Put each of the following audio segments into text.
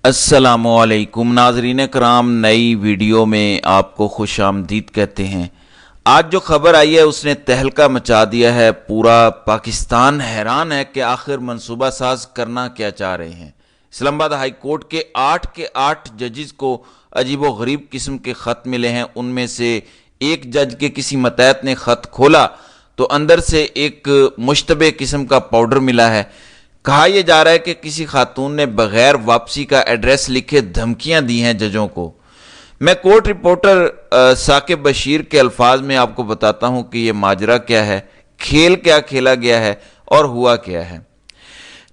السلام علیکم ناظرین کرام، نئی ویڈیو میں آپ کو خوش آمدید کہتے ہیں۔ آج جو خبر آئی ہے اس نے تہلکہ مچا دیا ہے، پورا پاکستان حیران ہے کہ آخر منصوبہ ساز کرنا کیا چاہ رہے ہیں۔ اسلام آباد ہائی کورٹ کے 8 ججز کو عجیب و غریب قسم کے خط ملے ہیں۔ ان میں سے ایک جج کے کسی متحد نے خط کھولا تو اندر سے ایک مشتبہ قسم کا پاؤڈر ملا ہے۔ کہا یہ جا رہا ہے کہ کسی خاتون نے بغیر واپسی کا ایڈریس لکھے دھمکیاں دی ہیں ججوں کو۔ میں کورٹ رپورٹر ثاقب بشیر کے الفاظ میں آپ کو بتاتا ہوں کہ یہ ماجرا کیا ہے، کھیل کیا کھیلا گیا ہے اور ہوا کیا ہے۔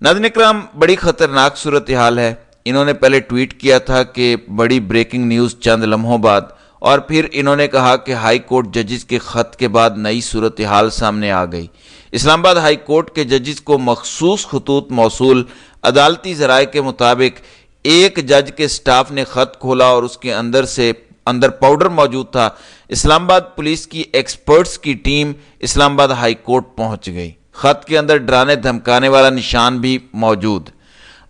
ناظرین اکرام، بڑی خطرناک صورتحال ہے۔ انہوں نے پہلے ٹویٹ کیا تھا کہ بڑی بریکنگ نیوز چند لمحوں بعد، اور پھر انہوں نے کہا کہ ہائی کورٹ ججز کے خط کے بعد نئی صورتحال سامنے آ گئی۔ اسلام آباد ہائی کورٹ کے ججز کو مخصوص خطوط موصول، عدالتی ذرائع کے مطابق ایک جج کے سٹاف نے خط کھولا اور اس کے اندر پاؤڈر موجود تھا۔ اسلام آباد پولیس کی ایکسپرٹس کی ٹیم اسلام آباد ہائی کورٹ پہنچ گئی۔ خط کے اندر ڈرانے دھمکانے والا نشان بھی موجود۔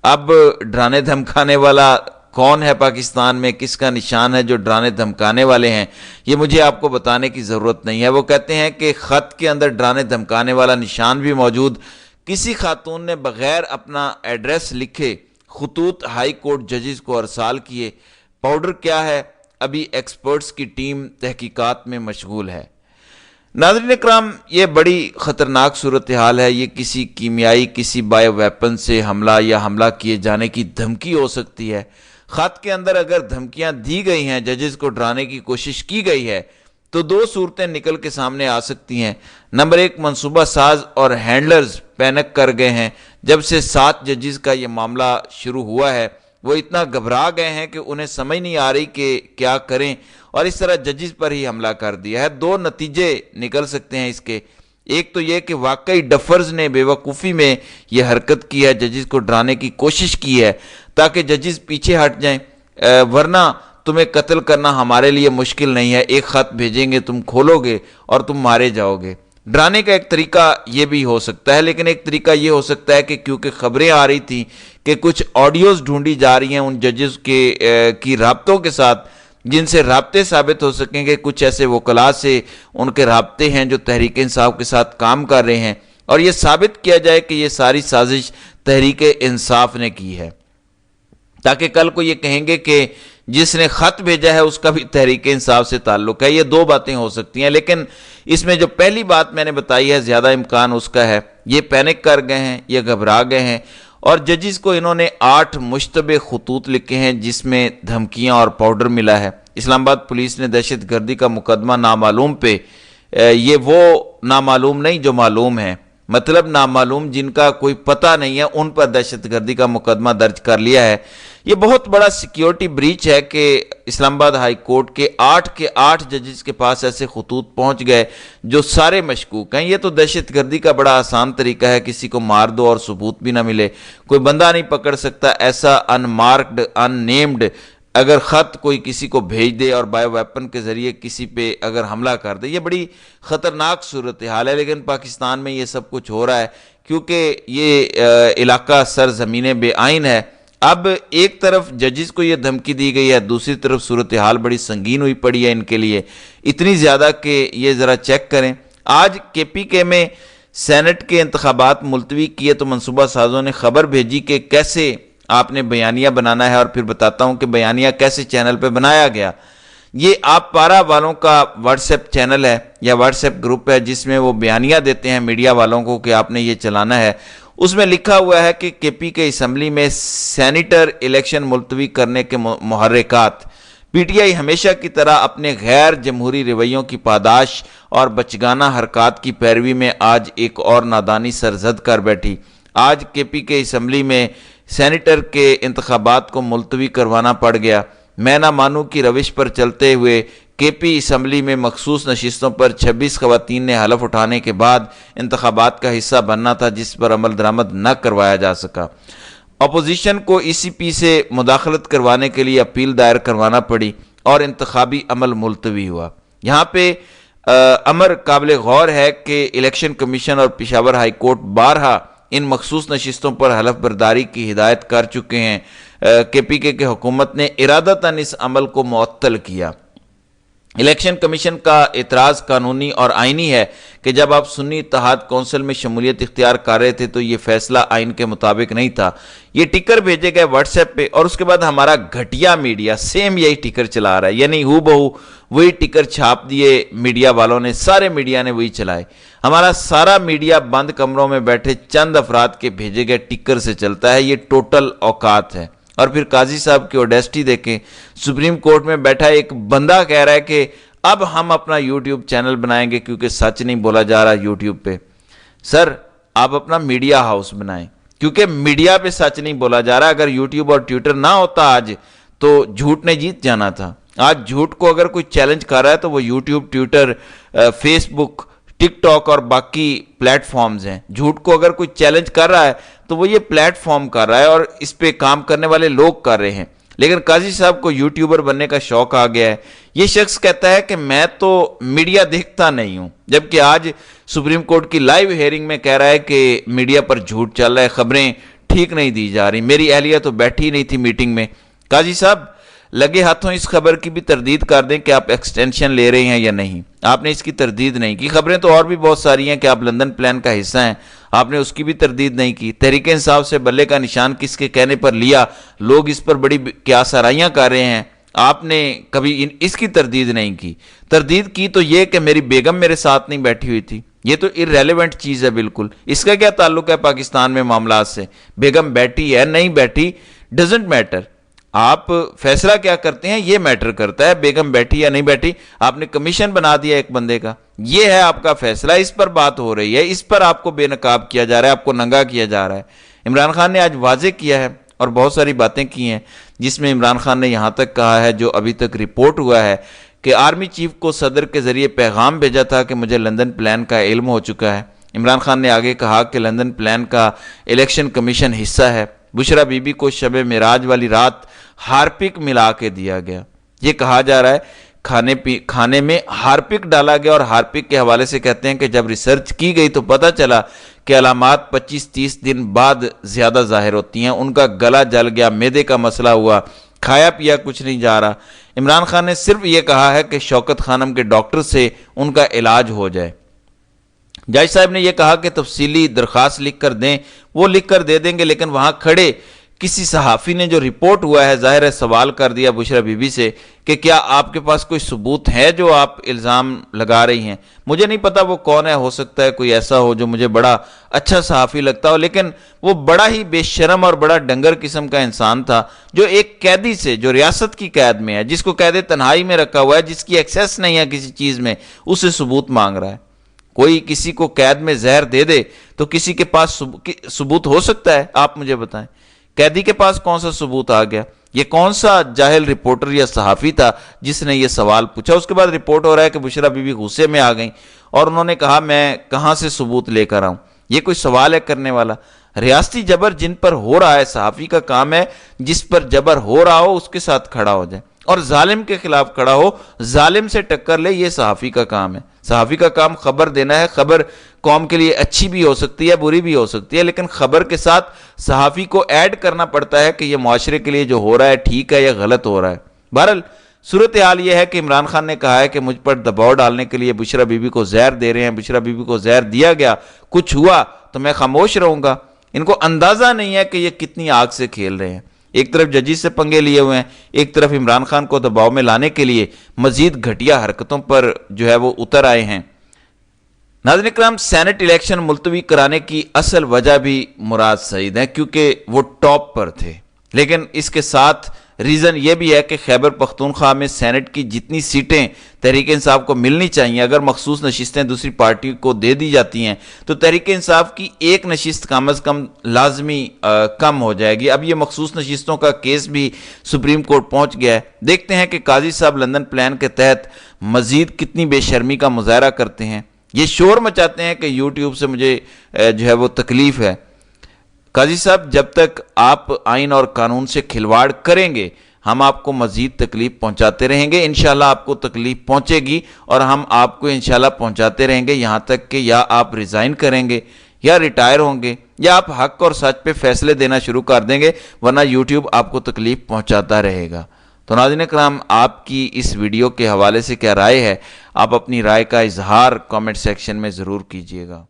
اب ڈرانے دھمکانے والا کون ہے پاکستان میں، کس کا نشان ہے جو ڈرانے دھمکانے والے ہیں، یہ مجھے آپ کو بتانے کی ضرورت نہیں ہے۔ وہ کہتے ہیں کہ خط کے اندر ڈرانے دھمکانے والا نشان بھی موجود۔ کسی خاتون نے بغیر اپنا ایڈریس لکھے خطوط ہائی کورٹ ججز کو ارسال کیے۔ پاؤڈر کیا ہے، ابھی ایکسپرٹس کی ٹیم تحقیقات میں مشغول ہے۔ ناظرین اکرام، یہ بڑی خطرناک صورتحال ہے۔ یہ کسی کیمیائی، کسی بایو ویپن سے حملہ یا حملہ کیے جانے کی دھمکی ہو سکتی ہے۔ خط کے اندر اگر دھمکیاں دی گئی ہیں، ججز کو ڈرانے کی کوشش کی گئی ہے، تو دو صورتیں نکل کے سامنے آ سکتی ہیں۔ نمبر ایک، منصوبہ ساز اور ہینڈلرز پینک کر گئے ہیں۔ جب سے 7 ججز کا یہ معاملہ شروع ہوا ہے، وہ اتنا گھبرا گئے ہیں کہ انہیں سمجھ نہیں آ رہی کہ کیا کریں، اور اس طرح ججز پر ہی حملہ کر دیا ہے۔ دو نتیجے نکل سکتے ہیں اس کے۔ ایک تو یہ کہ واقعی ڈفرز نے بے وقوفی میں یہ حرکت کی ہے، ججز کو ڈرانے کی کوشش کی ہے تاکہ ججز پیچھے ہٹ جائیں، ورنہ تمہیں قتل کرنا ہمارے لیے مشکل نہیں ہے، ایک خط بھیجیں گے، تم کھولو گے اور تم مارے جاؤ گے۔ ڈرانے کا ایک طریقہ یہ بھی ہو سکتا ہے، لیکن ایک طریقہ یہ ہو سکتا ہے کہ کیونکہ خبریں آ رہی تھیں کہ کچھ آڈیوز ڈھونڈی جا رہی ہیں ان ججز کی رابطوں کے ساتھ، جن سے رابطے ثابت ہو سکیں گے، کچھ ایسے وکلاء سے ان کے رابطے ہیں جو تحریک انصاف کے ساتھ کام کر رہے ہیں، اور یہ ثابت کیا جائے کہ یہ ساری سازش تحریک انصاف نے کی ہے، تاکہ کل کو یہ کہیں گے کہ جس نے خط بھیجا ہے اس کا بھی تحریک انصاف سے تعلق ہے۔ یہ دو باتیں ہو سکتی ہیں، لیکن اس میں جو پہلی بات میں نے بتائی ہے زیادہ امکان اس کا ہے۔ یہ پینک کر گئے ہیں، یہ گھبرا گئے ہیں، اور ججز کو انہوں نے 8 مشتبہ خطوط لکھے ہیں جس میں دھمکیاں اور پاؤڈر ملا ہے۔ اسلام آباد پولیس نے دہشت گردی کا مقدمہ نامعلوم پہ، یہ وہ نامعلوم نہیں جو معلوم ہے، مطلب نامعلوم جن کا کوئی پتہ نہیں ہے، ان پر دہشت گردی کا مقدمہ درج کر لیا ہے۔ یہ بہت بڑا سیکیورٹی بریچ ہے کہ اسلام آباد ہائی کورٹ کے 8 ججز کے پاس ایسے خطوط پہنچ گئے جو سارے مشکوک ہیں۔ یہ تو دہشت گردی کا بڑا آسان طریقہ ہے، کسی کو مار دو اور ثبوت بھی نہ ملے، کوئی بندہ نہیں پکڑ سکتا ایسا ان مارکڈ، ان نیمڈ اگر خط کوئی کسی کو بھیج دے اور بایو ویپن کے ذریعے کسی پہ اگر حملہ کر دے۔ یہ بڑی خطرناک صورتحال ہے، لیکن پاکستان میں یہ سب کچھ ہو رہا ہے کیونکہ یہ علاقہ سرزمین بے آئین ہے۔ اب ایک طرف ججز کو یہ دھمکی دی گئی ہے، دوسری طرف صورتحال بڑی سنگین ہوئی پڑی ہے ان کے لیے، اتنی زیادہ کہ یہ ذرا چیک کریں۔ آج KPK میں سینٹ کے انتخابات ملتوی کیے تو منصوبہ سازوں نے خبر بھیجی کہ کیسے آپ نے بیانیہ بنانا ہے، اور پھر بتاتا ہوں کہ بیانیہ کیسے چینل پہ بنایا گیا۔ یہ آپ پارا والوں کا واٹس ایپ چینل ہے یا واٹس ایپ گروپ ہے جس میں وہ بیانیہ دیتے ہیں میڈیا والوں کو کہ آپ نے یہ چلانا ہے۔ اس میں لکھا ہوا ہے کہ KPK اسمبلی میں سینیٹر الیکشن ملتوی کرنے کے محرکات۔ PTI ہمیشہ کی طرح اپنے غیر جمہوری رویوں کی پاداش اور بچگانہ حرکات کی پیروی میں آج ایک اور نادانی سرزد کر بیٹھی۔ آج KPK اسمبلی میں سینیٹر کے انتخابات کو ملتوی کروانا پڑ گیا۔ میں نہ مانوں کی روش پر چلتے ہوئے KP اسمبلی میں مخصوص نشستوں پر 26 خواتین نے حلف اٹھانے کے بعد انتخابات کا حصہ بننا تھا، جس پر عمل درآمد نہ کروایا جا سکا۔ اپوزیشن کو ECP سے مداخلت کروانے کے لیے اپیل دائر کروانا پڑی اور انتخابی عمل ملتوی ہوا۔ یہاں پہ امر قابل غور ہے کہ الیکشن کمیشن اور پشاور ہائی کورٹ بارہا ان مخصوص نشستوں پر حلف برداری کی ہدایت کر چکے ہیں کہ پی کے حکومت نے ارادتاً اس عمل کو معطل کیا۔ الیکشن کمیشن کا اعتراض قانونی اور آئینی ہے کہ جب آپ سنی اتحاد کونسل میں شمولیت اختیار کر رہے تھے تو یہ فیصلہ آئین کے مطابق نہیں تھا۔ یہ ٹکر بھیجے گئے واٹس ایپ پہ اور اس کے بعد ہمارا گھٹیا میڈیا سیم یہی ٹکر چلا رہا ہے، یعنی ہو بہو وہی ٹکر چھاپ دیے میڈیا والوں نے، سارے میڈیا نے وہی چلائے۔ ہمارا سارا میڈیا بند کمروں میں بیٹھے چند افراد کے بھیجے گئے ٹکر سے چلتا ہے، یہ ٹوٹل اوقات ہے۔ اور پھر قاضی صاحب کی اوڈیسٹی دیکھیں، سپریم کورٹ میں بیٹھا ایک بندہ کہہ رہا ہے کہ اب ہم اپنا یوٹیوب چینل بنائیں گے کیونکہ سچ نہیں بولا جا رہا یوٹیوب پہ۔ سر آپ اپنا میڈیا ہاؤس بنائیں کیونکہ میڈیا پہ سچ نہیں بولا جا رہا۔ اگر یوٹیوب اور ٹویٹر نہ ہوتا آج تو جھوٹ نے جیت جانا تھا۔ آج جھوٹ کو اگر کوئی چیلنج کر رہا ہے تو وہ یوٹیوب، ٹویٹر، فیس بک، ٹک ٹاک اور باقی پلیٹ فارمز ہیں۔ جھوٹ کو اگر کوئی چیلنج کر رہا ہے تو وہ یہ پلیٹ فارم کر رہا ہے اور اس پہ کام کرنے والے لوگ کر رہے ہیں۔ لیکن قاضی صاحب کو یوٹیوبر بننے کا شوق آ گیا ہے۔ یہ شخص کہتا ہے کہ میں تو میڈیا دیکھتا نہیں ہوں، جبکہ آج سپریم کورٹ کی لائیو ہیئرنگ میں کہہ رہا ہے کہ میڈیا پر جھوٹ چل رہا ہے، خبریں ٹھیک نہیں دی جا رہی، میری اہلیہ تو بیٹھی نہیں تھی میٹنگ میں۔ قاضی صاحب لگے ہاتھوں اس خبر کی بھی تردید کر دیں کہ آپ ایکسٹینشن لے رہے ہیں یا نہیں۔ آپ نے اس کی تردید نہیں کی۔ خبریں تو اور بھی بہت ساری ہیں کہ آپ لندن پلان کا حصہ ہیں، آپ نے اس کی بھی تردید نہیں کی۔ تحریک انصاف سے بلے کا نشان کس کے کہنے پر لیا، لوگ اس پر بڑی کیا سرائیاں کر رہے ہیں، آپ نے کبھی اس کی تردید نہیں کی۔ تردید کی تو یہ کہ میری بیگم میرے ساتھ نہیں بیٹھی ہوئی تھی، یہ تو irrelevant چیز ہے بالکل۔ اس کا کیا تعلق ہے پاکستان میں معاملات سے؟ بیگم بیٹھی ہے نہیں بیٹھی ڈزنٹ میٹر، آپ فیصلہ کیا کرتے ہیں یہ میٹر کرتا ہے۔ بیگم بیٹھی یا نہیں بیٹھی، آپ نے کمیشن بنا دیا ایک بندے کا، یہ ہے آپ کا فیصلہ، اس پر بات ہو رہی ہے، اس پر آپ کو بے نقاب کیا جا رہا ہے، آپ کو ننگا کیا جا رہا ہے۔ عمران خان نے آج واضح کیا ہے اور بہت ساری باتیں کی ہیں، جس میں عمران خان نے یہاں تک کہا ہے جو ابھی تک رپورٹ ہوا ہے کہ آرمی چیف کو صدر کے ذریعے پیغام بھیجا تھا کہ مجھے لندن پلان کا علم ہو چکا ہے۔ عمران خان نے آگے کہا کہ لندن پلان کا الیکشن کمیشن حصہ ہے۔ بشرا بی بی کو شب معراج والی رات ہارپک ملا کے دیا گیا، یہ کہا جا رہا ہے کھانے میں ہارپک ڈالا گیا، اور ہارپک کے حوالے سے کہتے ہیں کہ جب ریسرچ کی گئی تو پتہ چلا کہ علامات 25-30 دن بعد زیادہ ظاہر ہوتی ہیں۔ ان کا گلا جل گیا، معدے کا مسئلہ ہوا، کھایا پیا کچھ نہیں جا رہا۔ عمران خان نے صرف یہ کہا ہے کہ شوکت خانم کے ڈاکٹر سے ان کا علاج ہو جائے۔ جج صاحب نے یہ کہا کہ تفصیلی درخواست لکھ کر دیں، وہ لکھ کر دے دیں گے، لیکن وہاں کھڑے کسی صحافی نے جو رپورٹ ہوا ہے ظاہر ہے سوال کر دیا بشرا بی بی سے کہ کیا آپ کے پاس کوئی ثبوت ہے جو آپ الزام لگا رہی ہیں؟ مجھے نہیں پتا وہ کون ہے، ہو سکتا ہے کوئی ایسا ہو جو مجھے بڑا اچھا صحافی لگتا ہو، لیکن وہ بڑا ہی بے شرم اور بڑا ڈنگر قسم کا انسان تھا جو ایک قیدی سے جو ریاست کی قید میں ہے، جس کو قید تنہائی میں رکھا ہوا ہے، جس کی ایکسیس نہیں ہے کسی چیز میں، اس سے ثبوت مانگ رہا ہے۔ کوئی کسی کو قید میں زہر دے دے تو کسی کے پاس ثبوت ہو سکتا ہے؟ آپ مجھے بتائیں، قیدی کے پاس کون سا ثبوت آ گیا؟ یہ کون سا جاہل رپورٹر یا صحافی تھا جس نے یہ سوال پوچھا؟ اس کے بعد رپورٹ ہو رہا ہے کہ بشرا بی بی غصے میں آ گئیں اور انہوں نے کہا میں کہاں سے ثبوت لے کر آؤں؟ یہ کوئی سوال ہے کرنے والا؟ ریاستی جبر جن پر ہو رہا ہے، صحافی کا کام ہے جس پر جبر ہو رہا ہو اس کے ساتھ کھڑا ہو جائے اور ظالم کے خلاف کھڑا ہو، ظالم سے ٹکر لے، یہ صحافی کا کام ہے۔ صحافی کا کام خبر دینا ہے۔ خبر قوم کے لیے اچھی بھی ہو سکتی ہے، بری بھی ہو سکتی ہے، لیکن خبر کے ساتھ صحافی کو ایڈ کرنا پڑتا ہے کہ یہ معاشرے کے لیے جو ہو رہا ہے ٹھیک ہے یا غلط ہو رہا ہے۔ بہرحال صورتحال یہ ہے کہ عمران خان نے کہا ہے کہ مجھ پر دباؤ ڈالنے کے لیے بشرا بی بی کو زہر دے رہے ہیں، بشرا بی بی کو زہر دیا گیا، کچھ ہوا تو میں خاموش رہوں گا۔ ان کو اندازہ نہیں ہے کہ یہ کتنی آگ سے کھیل رہے ہیں۔ ایک طرف ججز سے پنگے لیے ہوئے ہیں، ایک طرف عمران خان کو دباؤ میں لانے کے لیے مزید گھٹیا حرکتوں پر جو ہے وہ اتر آئے ہیں۔ ناظرین اکرام، سینٹ الیکشن ملتوی کرانے کی اصل وجہ بھی مراد سعید ہے کیونکہ وہ ٹاپ پر تھے، لیکن اس کے ساتھ ریزن یہ بھی ہے کہ خیبر پختونخوا میں سینٹ کی جتنی سیٹیں تحریک انصاف کو ملنی چاہیے، اگر مخصوص نشستیں دوسری پارٹی کو دے دی جاتی ہیں تو تحریک انصاف کی ایک نشست کم از کم لازمی کم ہو جائے گی۔ اب یہ مخصوص نشستوں کا کیس بھی سپریم کورٹ پہنچ گیا ہے۔ دیکھتے ہیں کہ قاضی صاحب لندن پلان کے تحت مزید کتنی بے شرمی کا مظاہرہ کرتے ہیں۔ یہ شور مچاتے ہیں کہ یوٹیوب سے مجھے جو ہے وہ تکلیف ہے۔ قاضی صاحب جب تک آپ آئین اور قانون سے کھلواڑ کریں گے ہم آپ کو مزید تکلیف پہنچاتے رہیں گے۔ انشاءاللہ آپ کو تکلیف پہنچے گی اور ہم آپ کو انشاءاللہ پہنچاتے رہیں گے یہاں تک کہ یا آپ ریزائن کریں گے یا ریٹائر ہوں گے یا آپ حق اور سچ پہ فیصلے دینا شروع کر دیں گے، ورنہ یوٹیوب آپ کو تکلیف پہنچاتا رہے گا۔ تو ناظرین کرام، آپ کی اس ویڈیو کے حوالے سے کیا رائے ہے؟ آپ اپنی رائے کا اظہار کامنٹ سیکشن میں ضرور کیجیے گا۔